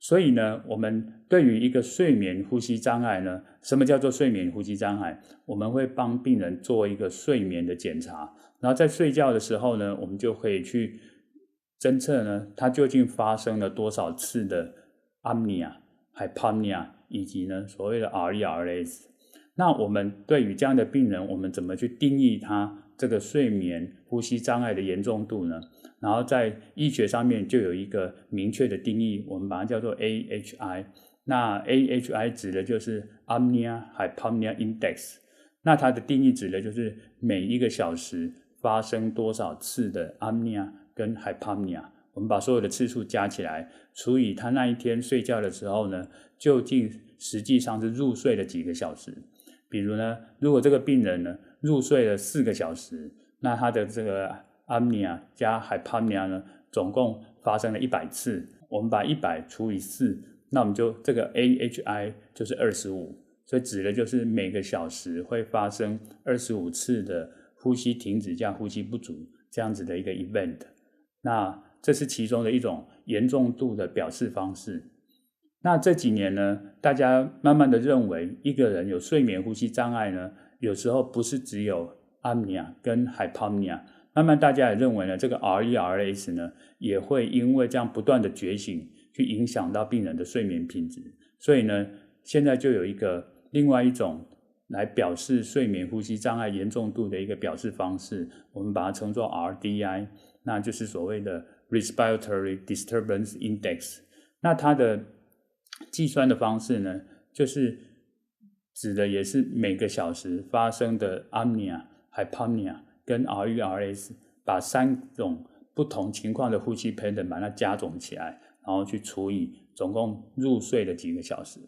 所以呢，我们对于一个睡眠呼吸障碍呢，什么叫做睡眠呼吸障碍？我们会帮病人做一个睡眠的检查，然后在睡觉的时候呢，我们就可以去侦测呢，他究竟发生了多少次的 apnea、hypopnea 以及呢所谓的 RERS。那我们对于这样的病人，我们怎么去定义他这个睡眠呼吸障碍的严重度呢？然后在医学上面就有一个明确的定义，我们把它叫做 AHI。那 AHI 指的就是 Apnea Hypopnea Index。那它的定义指的就是每一个小时发生多少次的 Apnea 跟 Hypopnea。我们把所有的次数加起来，除以他那一天睡觉的时候呢，究竟实际上是入睡了几个小时。比如呢，如果这个病人呢入睡了4个小时，那他的这个 apnea 加 hypopnea 呢，总共发生了100次。我们把100除以4，那我们就这个 AHI 就是25，所以指的就是每个小时会发生25次的呼吸停止加呼吸不足这样子的一个 event。那这是其中的一种严重度的表示方式。那这几年呢，大家慢慢的认为一个人有睡眠呼吸障碍呢，有时候不是只有 apnea 跟 hypopnea， 慢慢大家也认为呢，这个 RERS 呢也会因为这样不断的觉醒，去影响到病人的睡眠品质。所以呢，现在就有另外一种来表示睡眠呼吸障碍严重度的一个表示方式，我们把它称作 RDI， 那就是所谓的 Respiratory Disturbance Index。那它的计算的方式呢，就是指的也是每个小时发生的 apnea、hypopnea 跟 RERS， 把3种不同情况的呼吸 pattern 把它加总起来，然后去除以总共入睡的几个小时。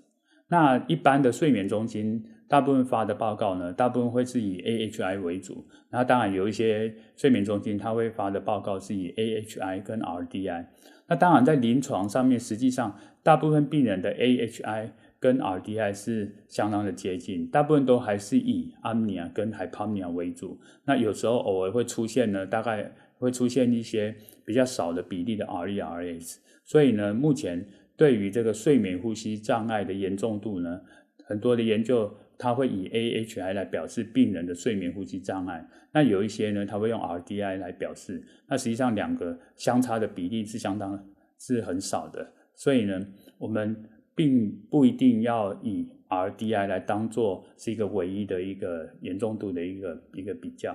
那一般的睡眠中心大部分发的报告呢，大部分会是以 AHI 为主，那当然有一些睡眠中心它会发的报告是以 AHI 跟 RDI。那当然在临床上面，实际上大部分病人的 AHI 跟 RDI 是相当的接近，大部分都还是以 apnea 跟 hypopnea 为主。那有时候偶尔会出现呢，大概会出现一些比较少的比例的 RERS。所以呢，目前对于这个睡眠呼吸障碍的严重度呢，很多的研究它会以 AHI 来表示病人的睡眠呼吸障碍，那有一些呢，它会用 RDI 来表示。那实际上两个相差的比例是很少的，所以呢，我们并不一定要以 RDI 来当做是一个唯一的一个严重度的一个比较。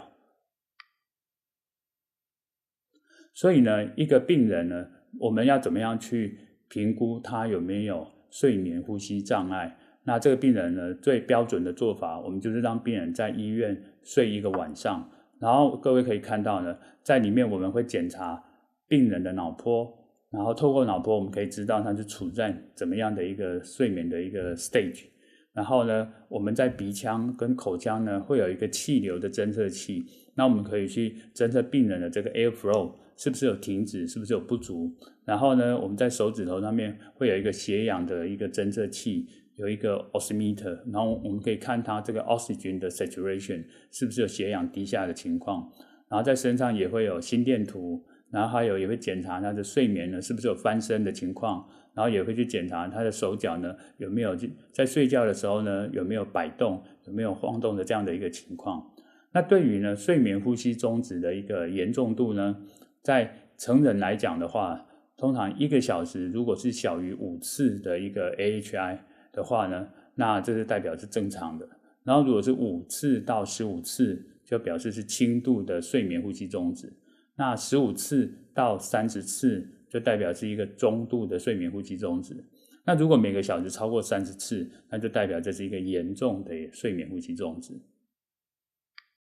所以呢，一个病人呢，我们要怎么样去评估他有没有睡眠呼吸障碍？那这个病人呢，最标准的做法，我们就是让病人在医院睡1个晚上，然后各位可以看到呢，在里面我们会检查病人的脑波，然后透过脑波我们可以知道他是处在怎么样的一个睡眠的一个 stage。然后呢，我们在鼻腔跟口腔呢会有一个气流的侦测器，那我们可以去侦测病人的这个 air flow 是不是有停止，是不是有不足。然后呢，我们在手指头上面会有一个血氧的一个侦测器，有一个 oximeter， 然后我们可以看它这个 oxygen 的 saturation 是不是有血氧低下的情况。然后在身上也会有心电图，然后还有也会检查他的睡眠呢是不是有翻身的情况，然后也会去检查他的手脚呢有没有在睡觉的时候呢有没有摆动，有没有晃动的这样的一个情况。那对于呢睡眠呼吸中止的一个严重度呢，在成人来讲的话，通常1个小时如果是小于5次的一个 AHI 的话呢，那这是代表是正常的。然后如果是5次到15次，就表示是轻度的睡眠呼吸中止。那15次到30次就代表是一个中度的睡眠呼吸中止。那如果每个小时超过30次，那就代表这是一个严重的睡眠呼吸中止。